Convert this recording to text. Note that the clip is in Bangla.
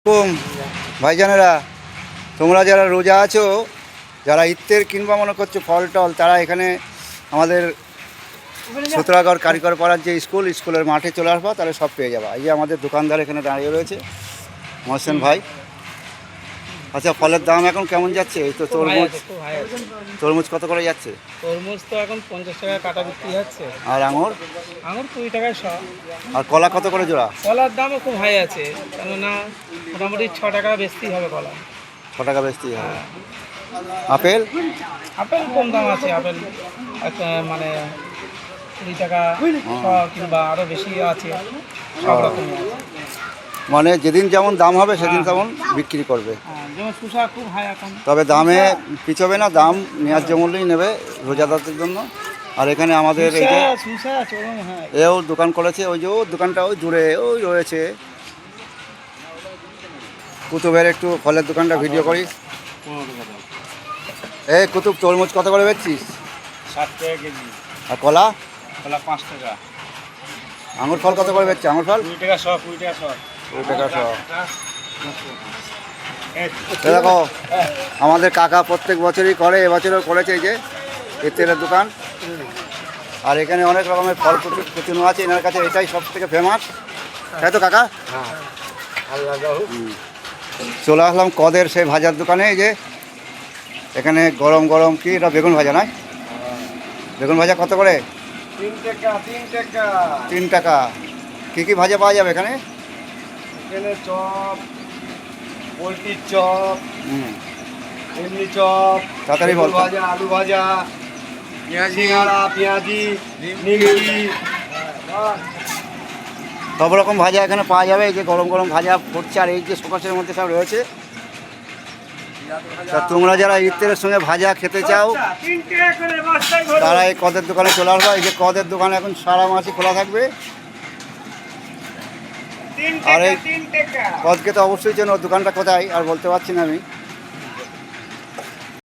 হুকুম ভাইজানেরা, তোমরা যারা রোজা আছো, যারা ইফতার কিনবা মনে করছো ফল টল, তারা এখানে আমাদের সূত্রাগড় কারিগর পাড়ার যে স্কুলের মাঠে চলে আসবা, তাহলে সব পেয়ে যাবা। এই যে আমাদের দোকানদার এখানে দাঁড়িয়ে রয়েছে, মহসেন ভাই। আচ্ছা, ফলের দাম এখন কেমন যাচ্ছে? এই তো তরমুজ কত করে যাচ্ছে? তরমুজ তো এখন 50 টাকা কাটা বিক্রি হচ্ছে। আর আঙুর? আঙুর 20 টাকায় শ। আর কলা কত করে জোড়া? কলার দামও খুব হাই আছে, কেননা মোটামুটি 6 টাকা বেচতেই হবে কলা। 6 টাকা বেচতে হবে। আপেল? আপেল কম দাম আছে, আপেল একটা মানে 20 টাকা শ কিংবা আরও বেশি আছে, সব রকমই আছে। মানে যেদিন যেমন দাম হবে সেদিন তেমন বিক্রি করবে। হ্যাঁ, যেমন শসা খুব হাই এখন। তবে দামে পিছবে না, দাম ন্যায্য মূল্যই নেবে রোজাদারদের জন্য। আর এখানে আমাদের এই যে শসা চরম হাই। এও দোকান করেছে, ওই যে ওর দোকানটা ওই দূরে ওই রয়েছে। কুতুবের একটু ফলের দোকানটা ভিডিও করিস। এই কুতুব, তরমুজ কত করে বেচছিস? 60 টাকা কেজি। আর কলা? কলা 5 টাকা। আঙুর ফল কত করে বেচছে? আঙুর ফল 20 টাকা শ, 20 টাকা শ। 20 টাকা সহ। দেখো, আমাদের কাকা প্রত্যেক বছরই করে, এবছরও করেছে। এই যে এর তেলের দোকান। আর এখানে অনেক রকমের ফল কুচুনো আছে এনার কাছে, এটাই সব থেকে ফেমাস, তাই তো কাকা? চলে আসলাম কদের সেই ভাজার দোকানে। এই যে এখানে গরম গরম কি এটা বেগুন ভাজা, নয়? বেগুন ভাজা কত করে? 3 টাকা, 3 টাকা। 3 টাকা। কী কী ভাজা পাওয়া যাবে এখানে? এখানে চপ, পোলট্রির চপ, হুম, এমনি চপ, তাড়াতাড়ি বল। ভাজা, আলু ভাজা, সিঙ্গাড়া, পেঁয়াজি, নিমকি। সব রকম ভাজা এখানে পাওয়া যাবে। এই যে গরম গরম ভাজা পড়ছে, আর এই যে শোকাসের মধ্যে সব রয়েছে। তা তোমরা যারা ইফতারের সঙ্গে ভাজা খেতে চাও, তারা এই কদের দোকানে চলে আসবে। এই যে কদের দোকান এখন সারা মাসই খোলা থাকবে। আর এই কদকে তো অবশ্যই চেনো, দোকানটা কোথায় আর বলতে পারছি না আমি।